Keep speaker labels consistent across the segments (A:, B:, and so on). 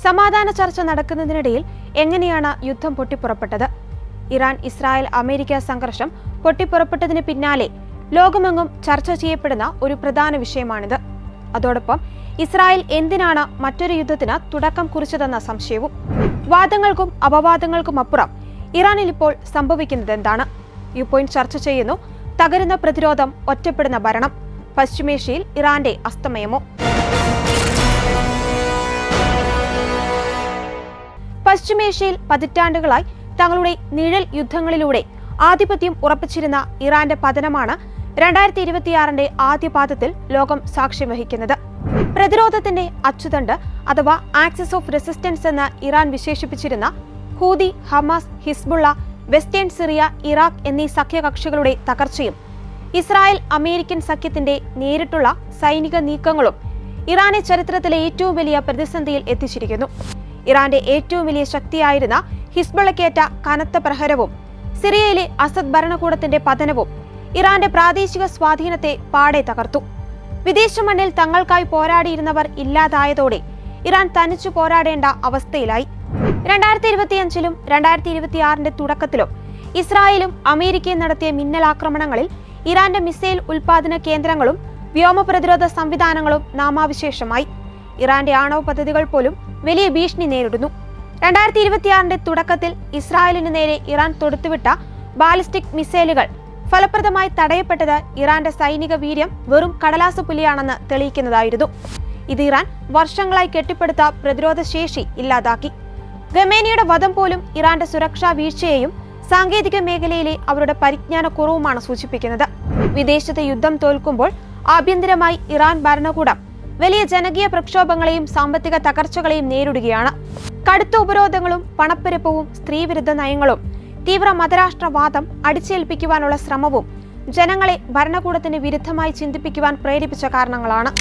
A: സമാധാന ചർച്ച നടക്കുന്നതിനിടയിൽ എങ്ങനെയാണ് യുദ്ധം പൊട്ടിപ്പുറപ്പെട്ടത്? ഇറാൻ ഇസ്രായേൽ അമേരിക്ക സംഘർഷം പൊട്ടിപ്പുറപ്പെട്ടതിന് പിന്നാലെ ലോകമെങ്ങും ചർച്ച ചെയ്യപ്പെടുന്ന ഒരു പ്രധാന വിഷയമാണിത്. അതോടൊപ്പം ഇസ്രായേൽ എന്തിനാണ് മറ്റൊരു യുദ്ധത്തിന് തുടക്കം കുറിച്ചതെന്ന സംശയവും. വാദങ്ങൾക്കും അപവാദങ്ങൾക്കും അപ്പുറം ഇറാനിൽ ഇപ്പോൾ സംഭവിക്കുന്നത് എന്താണ്? യു പോയിന്റ് ചർച്ച ചെയ്യുന്നു. തകരുന്ന പ്രതിരോധം, ഒറ്റപ്പെടുന്ന ഭരണം, പശ്ചിമേഷ്യയിൽ ഇറാന്റെ അസ്തമയമോ? പശ്ചിമേഷ്യയിൽ പതിറ്റാണ്ടുകളായി തങ്ങളുടെ നിഴൽ യുദ്ധങ്ങളിലൂടെ ആധിപത്യം ഉറപ്പിച്ചിരുന്ന ഇറാന്റെ പതനമാണ് 2026 ആദ്യപാദത്തിൽ ലോകം സാക്ഷ്യം വഹിക്കുന്നത്. പ്രതിരോധത്തിന്റെ അച്ചുതണ്ട് അഥവാ ആക്സിസ് ഓഫ് റെസിസ്റ്റൻസ് എന്ന് ഇറാൻ വിശേഷിപ്പിച്ചിരുന്ന Houthi, Hamas, Hezbollah, western Syria, Iraq എന്നീ സഖ്യകക്ഷികളുടെ തകർച്ചയും ഇസ്രായേൽ അമേരിക്കൻ സഖ്യത്തിന്റെ നേരിട്ടുള്ള സൈനിക നീക്കങ്ങളും ഇറാനെ ചരിത്രത്തിലെ ഏറ്റവും വലിയ പ്രതിസന്ധിയിൽ എത്തിച്ചിരിക്കുന്നു. ഇറാന്റെ ഏറ്റവും വലിയ ശക്തിയായിരുന്ന ഹിസ്ബുള്ളക്കേറ്റ കനത്ത പ്രഹരവും സിറിയയിലെ അസദ് ഭരണകൂടത്തിന്റെ പതനവും ഇറാന്റെ പ്രാദേശിക സ്വാധീനത്തെ പാടെ തകർത്തു. വിദേശ മണ്ണിൽ തങ്ങൾക്കായി പോരാടിയിരുന്നവർ ഇല്ലാതായതോടെ ഇറാൻ തനിച്ചു പോരാടേണ്ട അവസ്ഥയിലായി. 2025-ലും 2026 തുടക്കത്തിലും ഇസ്രായേലും അമേരിക്കയും നടത്തിയ മിന്നലാക്രമണങ്ങളിൽ ഇറാന്റെ മിസൈൽ ഉൽപാദന കേന്ദ്രങ്ങളും വ്യോമ പ്രതിരോധ സംവിധാനങ്ങളും നാമാവിശേഷമായി. ഇറാന്റെ ആണവ പദ്ധതികൾ പോലും വലിയ ഭീഷണി നേരിടുന്നു. 2026 തുടക്കത്തിൽ ഇസ്രായേലിന് നേരെ ഇറാൻ തൊടുത്തുവിട്ട ബാലിസ്റ്റിക് മിസൈലുകൾ ഫലപ്രദമായി തടയപ്പെട്ടത് ഇറാന്റെ സൈനിക വീര്യം വെറും കടലാസ പുലിയാണെന്ന് തെളിയിക്കുന്നതായിരുന്നു. ഇത് ഇറാൻ വർഷങ്ങളായി കെട്ടിപ്പടുത്ത പ്രതിരോധ ശേഷി ഇല്ലാതാക്കി. ഖമേനിയുടെ വധം പോലും ഇറാന്റെ സുരക്ഷാ വീഴ്ചയെയും സാങ്കേതിക മേഖലയിലെ അവരുടെ പരിജ്ഞാനക്കുറവുമാണ് സൂചിപ്പിക്കുന്നത്. വിദേശത്തെ യുദ്ധം തോൽക്കുമ്പോൾ ആഭ്യന്തരമായി ഇറാൻ ഭരണകൂടം വലിയ ജനകീയ പ്രക്ഷോഭങ്ങളെയും സാമ്പത്തിക തകർച്ചകളെയും നേരിടുകയാണ്. കടുത്ത ഉപരോധങ്ങളും പണപ്പെരുപ്പവും സ്ത്രീവിരുദ്ധ നയങ്ങളും തീവ്ര മതരാഷ്ട്രവാദം അടിച്ചേൽപ്പിക്കുവാനുള്ള ശ്രമവും ജനങ്ങളെ ഭരണകൂടത്തിന് വിരുദ്ധമായി ചിന്തിപ്പിക്കുവാൻ പ്രേരിപ്പിച്ച കാരണങ്ങളാണ്.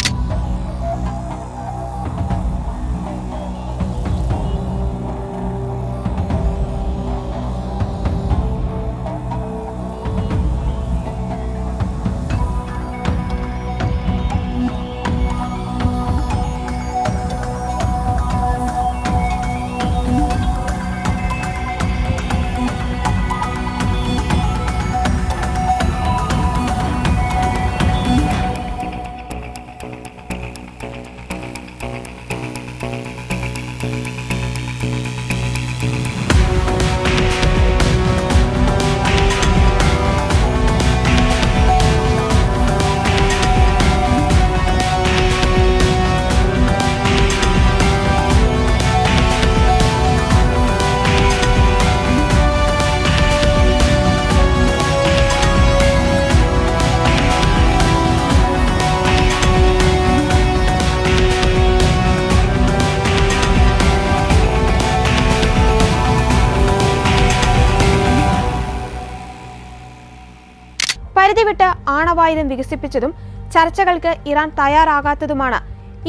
A: പരിധിവിട്ട് ആണവായുധം വികസിപ്പിച്ചതും ചർച്ചകൾക്ക് ഇറാൻ തയ്യാറാകാത്തതുമാണ്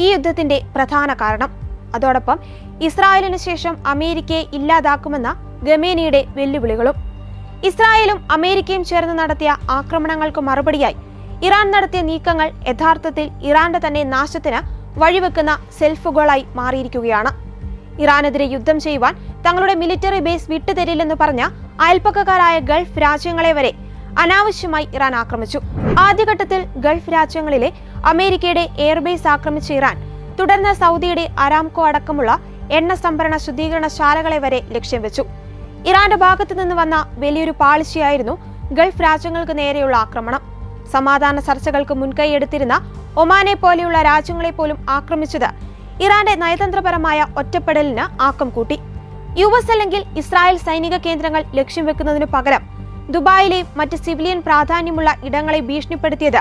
A: ഈ യുദ്ധത്തിന്റെ പ്രധാന കാരണം. അതോടൊപ്പം ഇസ്രായേലിന് ശേഷം അമേരിക്കയെ ഇല്ലാതാക്കുമെന്ന ഖമേനിയുടെ വെല്ലുവിളികളും. ഇസ്രായേലും അമേരിക്കയും ചേർന്ന് നടത്തിയ ആക്രമണങ്ങൾക്ക് മറുപടിയായി ഇറാൻ നടത്തിയ നീക്കങ്ങൾ യഥാർത്ഥത്തിൽ ഇറാന്റെ തന്നെ നാശത്തിന് വഴിവെക്കുന്ന സെൽഫുകളായി മാറിയിരിക്കുകയാണ്. ഇറാനെതിരെ യുദ്ധം ചെയ്യുവാൻ തങ്ങളുടെ മിലിറ്ററി ബേസ് വിട്ടുതരില്ലെന്ന് പറഞ്ഞ അയൽപ്പക്കക്കാരായ ഗൾഫ് രാജ്യങ്ങളെ വരെ അനാവശ്യമായി ഇറാൻ ആക്രമിച്ചു. ആദ്യഘട്ടത്തിൽ ഗൾഫ് രാജ്യങ്ങളിലെ അമേരിക്കയുടെ എയർബേസ് ആക്രമിച്ച ഇറാൻ തുടർന്ന് സൗദിയുടെ അരാംകോ അടക്കമുള്ള എണ്ണ സംഭരണ ശുദ്ധീകരണശാലകളെ വരെ ലക്ഷ്യം വെച്ചു. ഇറാന്റെ ഭാഗത്തു നിന്ന് വന്ന വലിയൊരു പാളിച്ചയായിരുന്നു ഗൾഫ് രാജ്യങ്ങൾക്ക് നേരെയുള്ള ആക്രമണം. സമാധാന ചർച്ചകൾക്ക് മുൻകൈയെടുത്തിരുന്ന ഒമാനെ പോലെയുള്ള രാജ്യങ്ങളെ പോലും ആക്രമിച്ചത് ഇറാന്റെ നയതന്ത്രപരമായ ഒറ്റപ്പെടലിന് ആക്കം കൂട്ടി. US അല്ലെങ്കിൽ ഇസ്രായേൽ സൈനിക കേന്ദ്രങ്ങൾ ലക്ഷ്യം വെക്കുന്നതിനു പകരം ദുബായിലെ മറ്റ് സിവിലിയൻ പ്രാധാന്യമുള്ള ഇടങ്ങളെ ഭീഷണിപ്പെടുത്തിയത്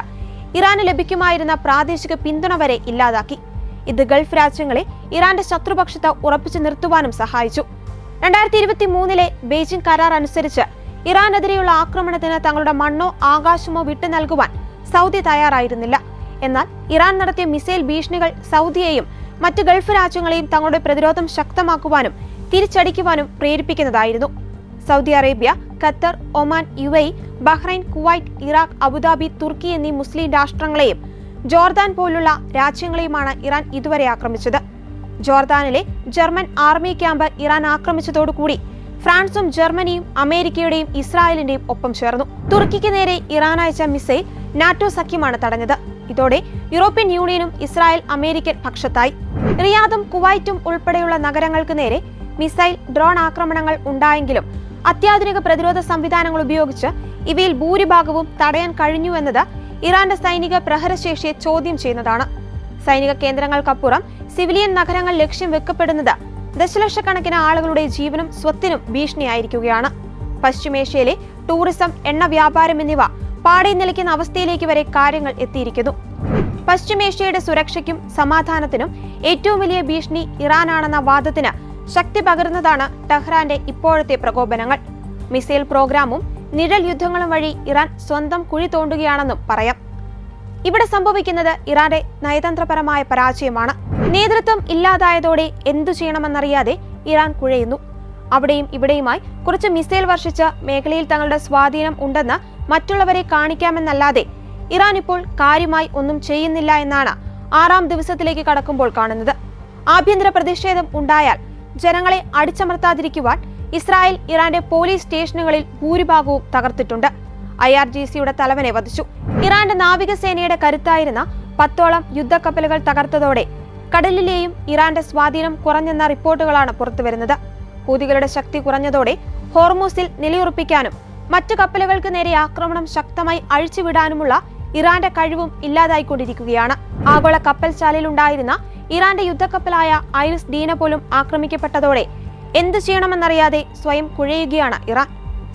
A: ഇറാന് ലഭിക്കുമായിരുന്ന പ്രാദേശിക പിന്തുണ വരെ ഇല്ലാതാക്കി. ഇത് ഗൾഫ് രാജ്യങ്ങളെ ഇറാന്റെ ശത്രുപക്ഷത്ത് ഉറപ്പിച്ചു നിർത്തുവാനും സഹായിച്ചു. 2023 ബെയ്ജിംഗ് കരാർ അനുസരിച്ച് ഇറാനെതിരെയുള്ള ആക്രമണത്തിന് തങ്ങളുടെ മണ്ണോ ആകാശമോ വിട്ടു നൽകുവാൻ സൗദി തയ്യാറായിരുന്നില്ല. എന്നാൽ ഇറാൻ നടത്തിയ മിസൈൽ ഭീഷണികൾ സൗദിയെയും മറ്റ് ഗൾഫ് രാജ്യങ്ങളെയും തങ്ങളുടെ പ്രതിരോധം ശക്തമാക്കുവാനും തിരിച്ചടിക്കുവാനും പ്രേരിപ്പിക്കുന്നതായിരുന്നു. Saudi Arabia, Qatar, Oman, UAE, Bahrain, Kuwait, Iraq, Abu Dhabi, തുർക്കി എന്നീ മുസ്ലിം രാഷ്ട്രങ്ങളെയും ജോർദാൻ പോലുള്ള രാജ്യങ്ങളെയുമാണ് ഇറാൻ ഇതുവരെ ആക്രമിച്ചത്. ജോർദാനിലെ ജർമ്മൻ ആർമി ക്യാമ്പ് ഇറാൻ ആക്രമിച്ചതോടുകൂടി ഫ്രാൻസും ജർമ്മനിയും അമേരിക്കയുടെയും ഇസ്രായേലിന്റെയും ഒപ്പം ചേർന്നു. തുർക്കിക്ക് നേരെ ഇറാൻ അയച്ച മിസൈൽ നാറ്റോ സഖ്യമാണ് തടഞ്ഞത്. ഇതോടെ യൂറോപ്യൻ യൂണിയനും ഇസ്രായേൽ അമേരിക്കൻ പക്ഷത്തായി. റിയാദും കുവൈറ്റും ഉൾപ്പെടെയുള്ള നഗരങ്ങൾക്ക് നേരെ മിസൈൽ, ഡ്രോൺ ആക്രമണങ്ങൾ ഉണ്ടായെങ്കിലും അത്യാധുനിക പ്രതിരോധ സംവിധാനങ്ങൾ ഉപയോഗിച്ച് ഇവയിൽ ഭൂരിഭാഗവും തടയാൻ കഴിഞ്ഞുവെന്നത് ഇറാന്റെ സൈനിക പ്രഹരശേഷിയെ ചോദ്യം ചെയ്യുന്നതാണ്. സൈനിക കേന്ദ്രങ്ങൾക്കപ്പുറം സിവിലിയൻ നഗരങ്ങൾ ലക്ഷ്യം വെക്കപ്പെടുന്നത് ദശലക്ഷക്കണക്കിന് ആളുകളുടെ ജീവനും സ്വത്തിനും ഭീഷണിയായിരിക്കുകയാണ്. പശ്ചിമേഷ്യയിലെ ടൂറിസം, എണ്ണ വ്യാപാരം എന്നിവ പാടെ നിലയ്ക്കുന്ന അവസ്ഥയിലേക്ക് വരെ കാര്യങ്ങൾ എത്തിയിരിക്കുന്നു. പശ്ചിമേഷ്യയുടെ സുരക്ഷയ്ക്കും സമാധാനത്തിനും ഏറ്റവും വലിയ ഭീഷണി ഇറാനാണെന്ന വാദത്തിന് ശക്തി പകരുന്നതാണ് ടെഹ്റാന്റെ ഇപ്പോഴത്തെ പ്രകോപനങ്ങൾ. മിസൈൽ പ്രോഗ്രാമും നിഴൽ യുദ്ധങ്ങളും വഴി ഇറാൻ സ്വന്തം കുഴി തോണ്ടുകയാണെന്നും പറയാം. ഇവിടെ സംഭവിക്കുന്നത് ഇറാന്റെ നയതന്ത്രപരമായ പരാജയമാണ്. നേതൃത്വം ഇല്ലാതായതോടെ എന്തു ചെയ്യണമെന്നറിയാതെ ഇറാൻ കുഴയുന്നു. അവിടെയും ഇവിടെയുമായി കുറച്ച് മിസൈൽ വർഷിച്ച് മേഖലയിൽ തങ്ങളുടെ സ്വാധീനം ഉണ്ടെന്ന് മറ്റുള്ളവരെ കാണിക്കാമെന്നല്ലാതെ ഇറാൻ ഇപ്പോൾ കാര്യമായി ഒന്നും ചെയ്യുന്നില്ല എന്നാണ് 6ാം ദിവസത്തിലേക്ക് കടക്കുമ്പോൾ കാണുന്നത്. ആഭ്യന്തര പ്രതിഷേധം ഉണ്ടായാൽ ജനങ്ങളെ അടിച്ചമർത്താതിരിക്കുവാൻ ഇസ്രായേൽ ഇറാന്റെ പോലീസ് സ്റ്റേഷനുകളിൽ ഭൂരിഭാഗവും തകർത്തിട്ടുണ്ട്. IRGCയുടെ തലവനെ വധിച്ചു. ഇറാന്റെ നാവികസേനയുടെ കരുത്തായിരുന്ന 10ഓളം യുദ്ധക്കപ്പലുകൾ തകർത്തതോടെ കടലിലെയും ഇറാന്റെ സ്വാധീനം കുറഞ്ഞെന്ന റിപ്പോർട്ടുകളാണ് പുറത്തുവരുന്നത്. ഹൂതികളുടെ ശക്തി കുറഞ്ഞതോടെ ഹോർമൂസിൽ നിലയുറപ്പിക്കാനും മറ്റു കപ്പലുകൾക്ക് നേരെ ആക്രമണം ശക്തമായി അഴിച്ചുവിടാനുമുള്ള ഇറാന്റെ കഴിവും ഇല്ലാതായിക്കൊണ്ടിരിക്കുകയാണ്. ആഗോള കപ്പൽശാലയിലുണ്ടായിരുന്ന ഇറാന്റെ യുദ്ധക്കപ്പലായ ഐറിസ് ഡീന പോലും ആക്രമിക്കപ്പെട്ടതോടെ എന്തു ചെയ്യണമെന്നറിയാതെ സ്വയം കുഴയുകയാണ് ഇറാൻ.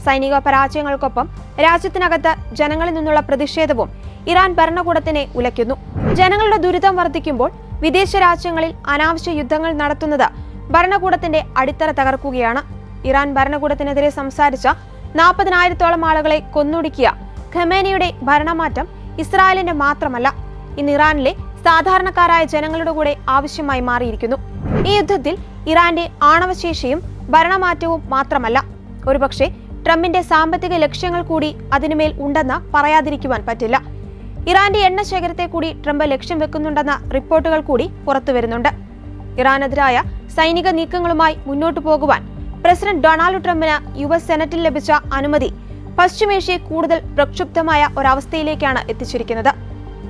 A: സൈനിക പരാജയങ്ങൾക്കൊപ്പം രാജ്യത്തിനകത്ത് ജനങ്ങളിൽ നിന്നുള്ള പ്രതിഷേധവും ഇറാൻ ഭരണകൂടത്തിനെ ഉലയ്ക്കുന്നു. ജനങ്ങളുടെ ദുരിതം വർദ്ധിക്കുമ്പോൾ വിദേശ രാജ്യങ്ങളിൽ അനാവശ്യ യുദ്ധങ്ങൾ നടത്തുന്നത് ഭരണകൂടത്തിന്റെ അടിത്തറ തകർക്കുകയാണ്. ഇറാൻ ഭരണകൂടത്തിനെതിരെ സംസാരിച്ച 40,000-ഓളം ആളുകളെ കൊന്നൊടുക്കിയ ഖമേനിയുടെ ഭരണമാറ്റം ഇസ്രായേലിന്റെ മാത്രമല്ല, ഇന്ന് ഇറാനിലെ സാധാരണക്കാരായ ജനങ്ങളുടെ കൂടെ ആവശ്യമായി മാറിയിരിക്കുന്നു. ഈ യുദ്ധത്തിൽ ഇറാന്റെ ആണവശേഷിയും ഭരണമാറ്റവും മാത്രമല്ല, ഒരുപക്ഷെ ട്രംപിന്റെ സാമ്പത്തിക ലക്ഷ്യങ്ങൾ കൂടി അതിനുമേൽ ഉണ്ടെന്ന് പറയാതിരിക്കുവാൻ പറ്റില്ല. ഇറാന്റെ എണ്ണ ശേഖരത്തെ കൂടി ട്രംപ് ലക്ഷ്യം വെക്കുന്നുണ്ടെന്ന റിപ്പോർട്ടുകൾ കൂടി പുറത്തുവരുന്നുണ്ട്. ഇറാനെതിരായ സൈനിക നീക്കങ്ങളുമായി മുന്നോട്ടു പോകുവാൻ പ്രസിഡന്റ് ഡൊണാൾഡ് ട്രംപിന് US സെനറ്റിൽ ലഭിച്ച അനുമതി പശ്ചിമേഷ്യയെ കൂടുതൽ പ്രക്ഷുബ്ധമായ ഒരവസ്ഥയിലേക്കാണ് എത്തിച്ചിരിക്കുന്നത്.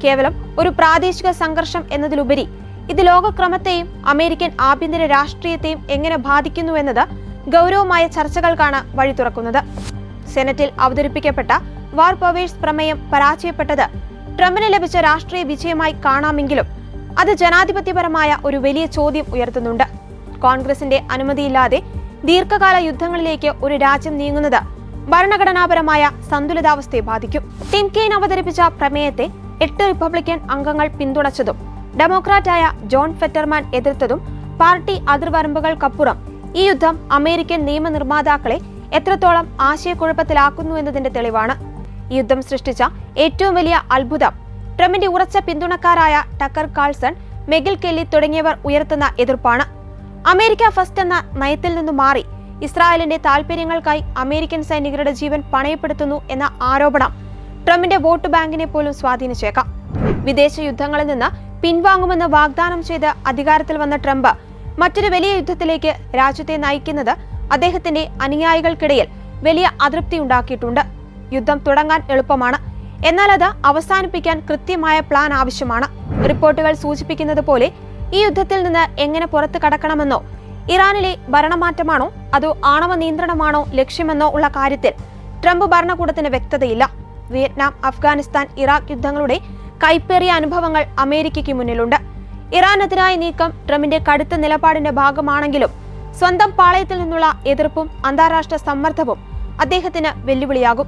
A: കേവലം ഒരു പ്രാദേശിക സംഘർഷം എന്നതിലുപരി ഇത് ലോകക്രമത്തെയും അമേരിക്കൻ ആഭ്യന്തര രാഷ്ട്രീയത്തെയും എങ്ങനെ ബാധിക്കുന്നുവെന്നത് ഗൗരവമായ ചർച്ചകൾക്കാണ് വഴി തുറക്കുന്നത്. സെനറ്റിൽ അവതരിപ്പിക്കപ്പെട്ട വാർ പവേഴ്സ് പ്രമേയം പരാജയപ്പെട്ടത് ട്രംപിന് ലഭിച്ച രാഷ്ട്രീയ വിജയമായി കാണാമെങ്കിലും അത് ജനാധിപത്യപരമായ ഒരു വലിയ ചോദ്യം ഉയർത്തുന്നുണ്ട്. കോൺഗ്രസിന്റെ അനുമതിയില്ലാതെ ദീർഘകാല യുദ്ധങ്ങളിലേക്ക് ഒരു രാജ്യം നീങ്ങുന്നത് ഭരണഘടനാപരമായ സന്തുലിതാവസ്ഥയെ ബാധിക്കും. ടിം കെയ്ൻ അവതരിപ്പിച്ച പ്രമേയത്തെ 8 റിപ്പബ്ലിക്കൻ അംഗങ്ങൾ പിന്തുണച്ചതും ഡെമോക്രാറ്റായ ജോൺ ഫെറ്റർമാൻ എതിർത്തതും പാർട്ടി അതിർവരമ്പുകൾക്കപ്പുറം ഈ യുദ്ധം അമേരിക്കൻ നിയമനിർമ്മാതാക്കളെ എത്രത്തോളം ആശയക്കുഴപ്പത്തിലാക്കുന്നു എന്നതിന്റെ തെളിവാണ്. ഈ യുദ്ധം സൃഷ്ടിച്ച ഏറ്റവും വലിയ അത്ഭുതം ട്രംപിന്റെ ഉറച്ച പിന്തുണക്കാരായ ടക്കർ കാൾസൺ, മെഗിൽ കെല്ലി തുടങ്ങിയവർ ഉയർത്തുന്ന എതിർപ്പാണ്. അമേരിക്ക ഫസ്റ്റ് എന്ന നയത്തിൽ നിന്നു മാറി ഇസ്രായേലിന്റെ താൽപര്യങ്ങൾക്കായി അമേരിക്കൻ സൈനികരുടെ ജീവൻ പണയപ്പെടുത്തുന്നു എന്ന ആരോപണം ട്രംപിന്റെ വോട്ട് ബാങ്കിനെ പോലും സ്വാധീനിച്ചേക്കാം. വിദേശ യുദ്ധങ്ങളിൽ നിന്ന് പിൻവാങ്ങുമെന്ന് വാഗ്ദാനം ചെയ്ത് അധികാരത്തിൽ വന്ന ട്രംപ് മറ്റൊരു വലിയ യുദ്ധത്തിലേക്ക് രാജ്യത്തെ നയിക്കുന്നത് അദ്ദേഹത്തിന്റെ അനുയായികൾക്കിടയിൽ വലിയ അതൃപ്തി ഉണ്ടാക്കിയിട്ടുണ്ട്. യുദ്ധം തുടങ്ങാൻ എളുപ്പമാണ്, എന്നാൽ അത് അവസാനിപ്പിക്കാൻ കൃത്യമായ പ്ലാൻ ആവശ്യമാണ്. റിപ്പോർട്ടുകൾ സൂചിപ്പിക്കുന്നത് പോലെ ഈ യുദ്ധത്തിൽ നിന്ന് എങ്ങനെ പുറത്തു കടക്കണമെന്നോ ഇറാനിലെ ഭരണമാറ്റമാണോ അതോ ആണവ നിയന്ത്രണമാണോ ലക്ഷ്യമെന്നോ ഉള്ള കാര്യത്തിൽ ട്രംപ് ഭരണകൂടത്തിന് വ്യക്തതയില്ല. വിയറ്റ്നാം, അഫ്ഗാനിസ്ഥാൻ, ഇറാഖ് യുദ്ധങ്ങളുടെ കൈപ്പേറിയ അനുഭവങ്ങൾ അമേരിക്കയ്ക്ക് മുന്നിലുണ്ട്. ഇറാനെതിരായ നീക്കം ട്രംപിന്റെ കടുത്ത നിലപാടിന്റെ ഭാഗമാണെങ്കിലും സ്വന്തം പാളയത്തിൽ നിന്നുള്ള എതിർപ്പും അന്താരാഷ്ട്ര സമ്മർദ്ദവും അദ്ദേഹത്തിന് വെല്ലുവിളിയാകും.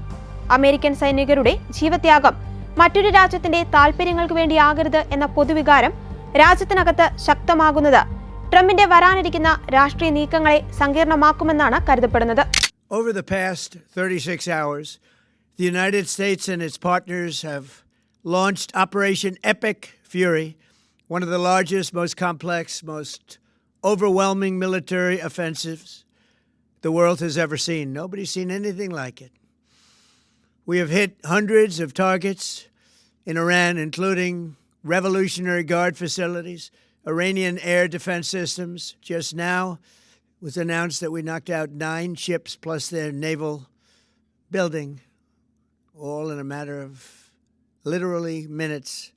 A: അമേരിക്കൻ സൈനികരുടെ ജീവത്യാഗം മറ്റൊരു രാജ്യത്തിന്റെ താൽപര്യങ്ങൾക്ക് വേണ്ടിയാകരുത് എന്ന പൊതുവികാരം രാജ്യത്തിനകത്ത് ശക്തമാകുന്നത് ട്രംപിന്റെ വരാനിരിക്കുന്ന രാഷ്ട്രീയ നീക്കങ്ങളെ സങ്കീർണമാക്കുമെന്നാണ് കരുതപ്പെടുന്നത്.
B: Over the past 36 hours, the United States and its partners have launched Operation Epic Fury, one of the largest, most complex, most overwhelming military offensives the world has ever seen. Nobody's seen anything like it. We have hit hundreds of targets in Iran, including Revolutionary Guard facilities, Iranian air defense systems. Just now it was announced that we knocked out 9 ships plus their naval building, all in a matter of literally minutes.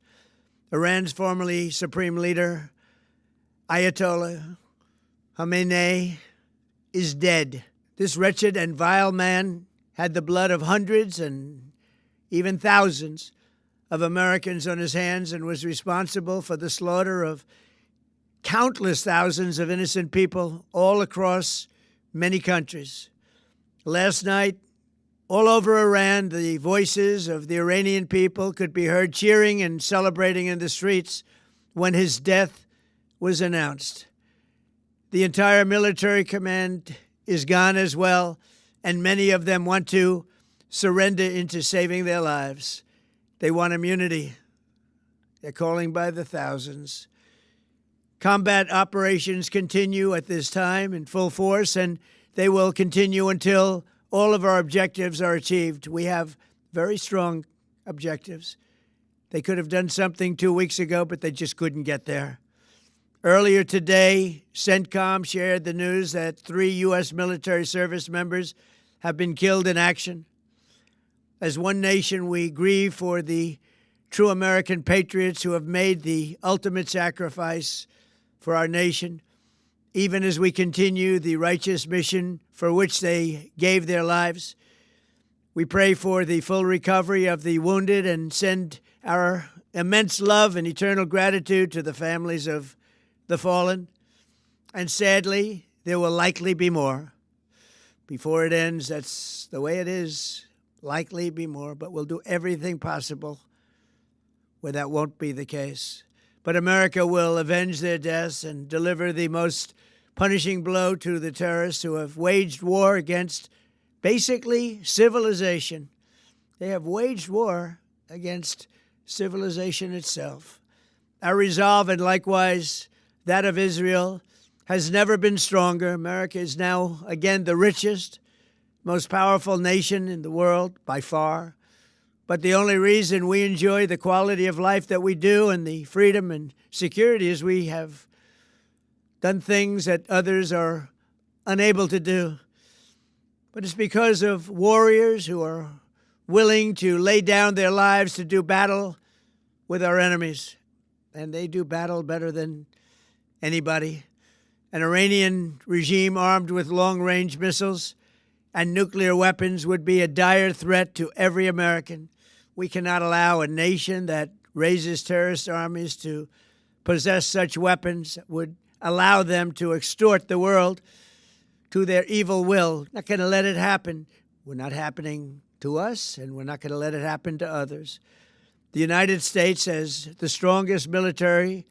B: Iran's formerly supreme leader, Ayatollah Khamenei, is dead. This wretched and vile man had the blood of hundreds and even thousands of Americans on his hands and was responsible for the slaughter of countless thousands of innocent people all across many countries. Last night, all over Iran, the voices of the Iranian people could be heard cheering and celebrating in the streets when his death was announced. The entire military command is gone as well, and many of them want to surrender into saving their lives. They want immunity. They're calling by the thousands. Combat operations continue at this time in full force, and they will continue until all of our objectives are achieved. We have very strong objectives. They could have done something 2 weeks ago, but they just couldn't get there. Earlier today, CENTCOM shared the news that 3 U.S. military service members have been killed in action. As one nation, we grieve for the true American patriots who have made the ultimate sacrifice for our nation, even as we continue the righteous mission for which they gave their lives. We pray for the full recovery of the wounded and send our immense love and eternal gratitude to the families of the fallen. And sadly, there will likely be more. Before it ends, that's the way it is. Likely be more, but we'll do everything possible where that won't be the case. But America will avenge their deaths and deliver the most punishing blow to the terrorists who have waged war against basically civilization. They have waged war against civilization itself. Our resolve, and likewise that of Israel, has never been stronger. America is now, again, the richest, most powerful nation in the world by far. But the only reason we enjoy the quality of life that we do and the freedom and security is we have done things that others are unable to do. But it's because of warriors who are willing to lay down their lives to do battle with our enemies. And they do battle better than anybody. An Iranian regime armed with long-range missiles and nuclear weapons would be a dire threat to every American. We cannot allow a nation that raises terrorist armies to possess such weapons that would allow them to extort the world to their evil will. Not going to let it happen. We're not happening to us, and we're not going to let it happen to others. The United States has the strongest military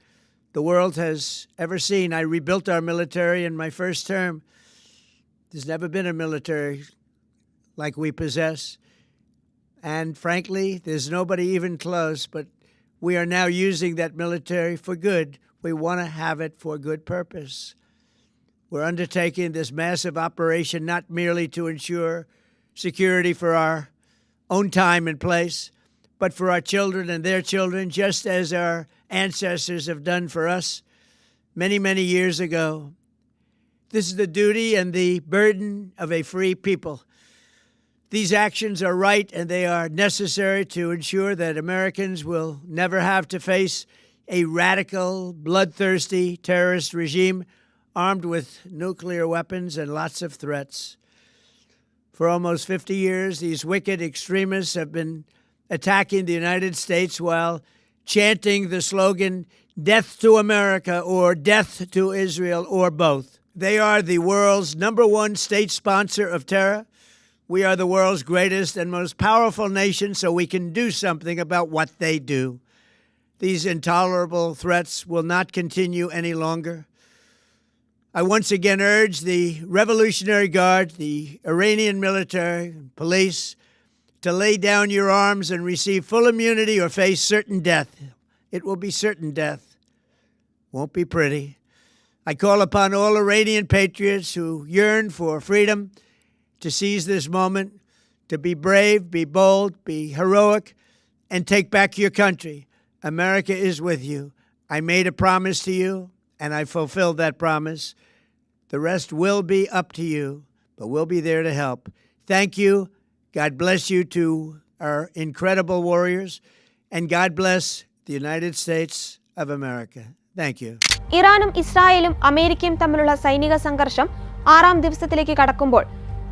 B: the world has ever seen. I rebuilt our military in my first term. There's never been a military like we possess. And frankly, there's nobody even close, but we are now using that military for good. We want to have it for good purpose. We're undertaking this massive operation not merely to ensure security for our own time and place, but for our children and their children, just as our ancestors have done for us many, many years ago. This is the duty and the burden of a free people. These actions are right and they are necessary to ensure that Americans will never have to face a radical, bloodthirsty terrorist regime armed with nuclear weapons and lots of threats. For almost 50 years, these wicked extremists have been attacking the United States while chanting the slogan, "Death to America" or "Death to Israel," or both. They are the world's #1 state sponsor of terror. We are the world's greatest and most powerful nation, so we can do something about what they do. These intolerable threats will not continue any longer. I once again urge the Revolutionary Guard, the Iranian military, police, to lay down your arms and receive full immunity or face certain death. It will be certain death. Won't be pretty. I call upon all Iranian patriots who yearn for freedom to seize this moment, to be brave, be bold, be heroic, and take back your country. America is with you. I made a promise to you, and I fulfilled that promise. The rest will be up to you, but we'll be there to help. Thank you. God bless you to our incredible warriors, and God bless the United States of America. Thank you.
A: ഇറാനും ഇസ്രായേലും അമേരിക്കയും തമ്മിലുള്ള സൈനിക സംഘർഷം 6ാം ദിവസത്തിലേക്ക് കടക്കുമ്പോൾ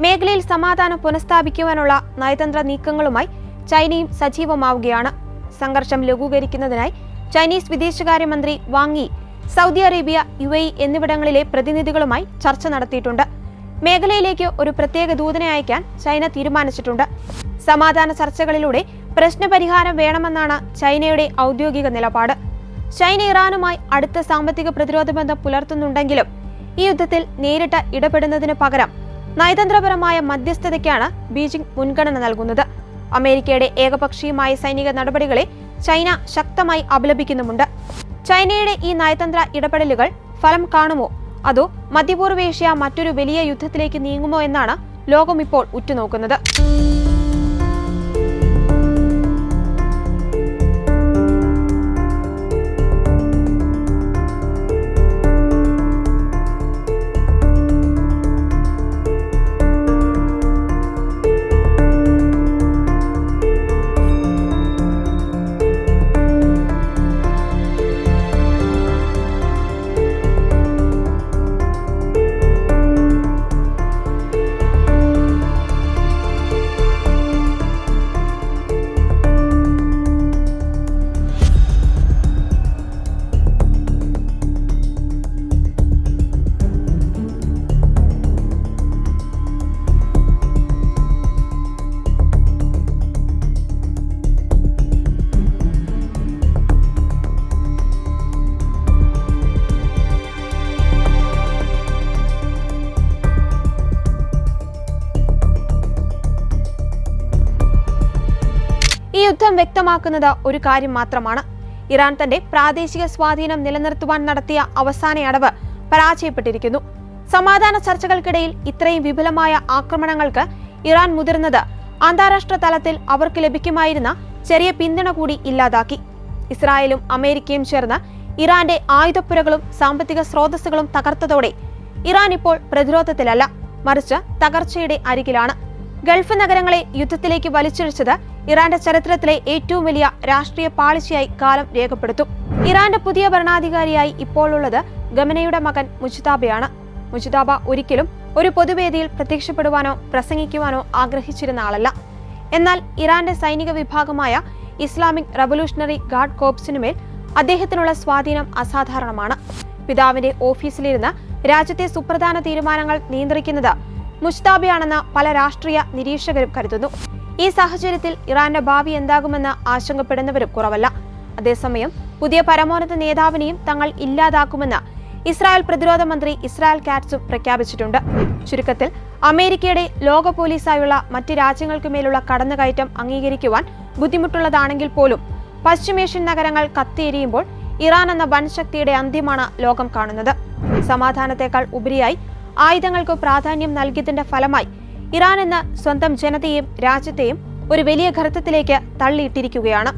A: മേഖലയിൽ സമാധാനം പുനഃസ്ഥാപിക്കുവാനുള്ള നയതന്ത്ര നീക്കങ്ങളുമായി ചൈനയും സജീവമാവുകയാണ്. സംഘർഷം ലഘൂകരിക്കുന്നതിനായി ചൈനീസ് വിദേശകാര്യമന്ത്രി Wang Yi Saudi Arabia, UAE എന്നിവിടങ്ങളിലെ പ്രതിനിധികളുമായി ചർച്ച നടത്തിയിട്ടുണ്ട്. മേഖലയിലേക്ക് ഒരു പ്രത്യേക ദൂതനെ അയക്കാൻ ചൈന തീരുമാനിച്ചിട്ടുണ്ട്. സമാധാന ചർച്ചകളിലൂടെ പ്രശ്നപരിഹാരം വേണമെന്നാണ് ചൈനയുടെ ഔദ്യോഗിക നിലപാട്. ചൈന ഇറാനുമായി അടുത്ത സാമ്പത്തിക പ്രതിരോധ ബന്ധം പുലർത്തുന്നുണ്ടെങ്കിലും ഈ യുദ്ധത്തിൽ നേരിട്ട് ഇടപെടുന്നതിന് പകരം നയതന്ത്രപരമായ മധ്യസ്ഥതയ്ക്കാണ് ബീജിംഗ് മുൻഗണന നൽകുന്നത്. അമേരിക്കയുടെ ഏകപക്ഷീയമായ സൈനിക നടപടികളെ ചൈന ശക്തമായി അപലപിക്കുന്നുമുണ്ട്. ചൈനയുടെ ഈ നയതന്ത്ര ഇടപെടലുകൾ ഫലം കാണുമോ, അതോ മധ്യപൂർവേഷ്യ മറ്റൊരു വലിയ യുദ്ധത്തിലേക്ക് നീങ്ങുമോ എന്നാണ് ലോകം ഇപ്പോൾ ഉറ്റുനോക്കുന്നത്. ഈ യുദ്ധം വ്യക്തമാക്കുന്നത് ഒരു കാര്യം മാത്രമാണ്: ഇറാൻ തന്റെ പ്രാദേശിക സ്വാധീനം നിലനിർത്തുവാൻ നടത്തിയ അവസാന അടവ് പരാജയപ്പെട്ടിരിക്കുന്നു. സമാധാന ചർച്ചകൾക്കിടയിൽ ഇത്രയും വിപുലമായ ആക്രമണങ്ങൾക്ക് ഇറാൻ മുതിർന്നത് അന്താരാഷ്ട്ര തലത്തിൽ അവർക്ക് ലഭിക്കുമായിരുന്ന ചെറിയ പിന്തുണ കൂടി ഇല്ലാതാക്കി. ഇസ്രായേലും അമേരിക്കയും ചേർന്ന് ഇറാന്റെ ആയുധപ്പുരകളും സാമ്പത്തിക സ്രോതസ്സുകളും തകർത്തതോടെ ഇറാൻ ഇപ്പോൾ പ്രതിരോധത്തിലല്ല, മറിച്ച് തകർച്ചയുടെ അരികിലാണ്. ഗൾഫ് നഗരങ്ങളെ യുദ്ധത്തിലേക്ക് വലിച്ചിഴച്ചത് ഇറാന്റെ ചരിത്രത്തിലെ ഏറ്റവും വലിയ രാഷ്ട്രീയ പാളിച്ചയായി കാലം രേഖപ്പെടുത്തും. ഇറാന്റെ പുതിയ ഭരണാധികാരിയായി ഇപ്പോൾ ഉള്ളത് ഖമനയുടെ മകൻ മുജ്തബയാണ്. മുജ്തബ ഒരിക്കലും ഒരു പൊതുവേദിയിൽ പ്രത്യക്ഷപ്പെടുവാനോ പ്രസംഗിക്കുവാനോ ആഗ്രഹിച്ചിരുന്ന ആളല്ല. എന്നാൽ ഇറാന്റെ സൈനിക വിഭാഗമായ ഇസ്ലാമിക് റവല്യൂഷണറി ഗാർഡ് കോർപ്സിനുമേൽ അദ്ദേഹത്തിനുള്ള സ്വാധീനം അസാധാരണമാണ്. പിതാവിന്റെ ഓഫീസിലിരുന്ന് രാജ്യത്തെ സുപ്രധാന തീരുമാനങ്ങൾ നിയന്ത്രിക്കുന്നത് മുജ്തബയാണെന്ന് പല രാഷ്ട്രീയ നിരീക്ഷകരും കരുതുന്നു. ഈ സാഹചര്യത്തിൽ ഇറാന്റെ ഭാവി എന്താകുമെന്ന് ആശങ്കപ്പെടുന്നവരും കുറവല്ല. അതേസമയം പുതിയ പരമോന്നത നേതാവിനെയും തങ്ങൾ ഇല്ലാതാക്കുമെന്ന് ഇസ്രായേൽ പ്രതിരോധ മന്ത്രി ഇസ്രായേൽ കാറ്റ്സും പ്രഖ്യാപിച്ചിട്ടുണ്ട്. ചുരുക്കത്തിൽ അമേരിക്കയുടെ ലോക പോലീസായുള്ള മറ്റ് രാജ്യങ്ങൾക്കുമേലുള്ള കടന്നുകയറ്റം അംഗീകരിക്കുവാൻ ബുദ്ധിമുട്ടുള്ളതാണെങ്കിൽ പോലും പശ്ചിമേഷ്യൻ നഗരങ്ങൾ കത്തിയെരിയുമ്പോൾ ഇറാൻ എന്ന വൻശക്തിയുടെ അന്ത്യമാണ് ലോകം കാണുന്നത്. സമാധാനത്തെക്കാൾ ഉപരിയായി ആയുധങ്ങൾക്ക് പ്രാധാന്യം നൽകിയതിന്റെ ഫലമായി ഇറാൻ എന്ന സ്വന്തം ജനതയെയും രാജ്യത്തെയും ഒരു വലിയ ഘർത്തത്തിലേക്ക് തള്ളിയിട്ടിരിക്കുകയാണ്.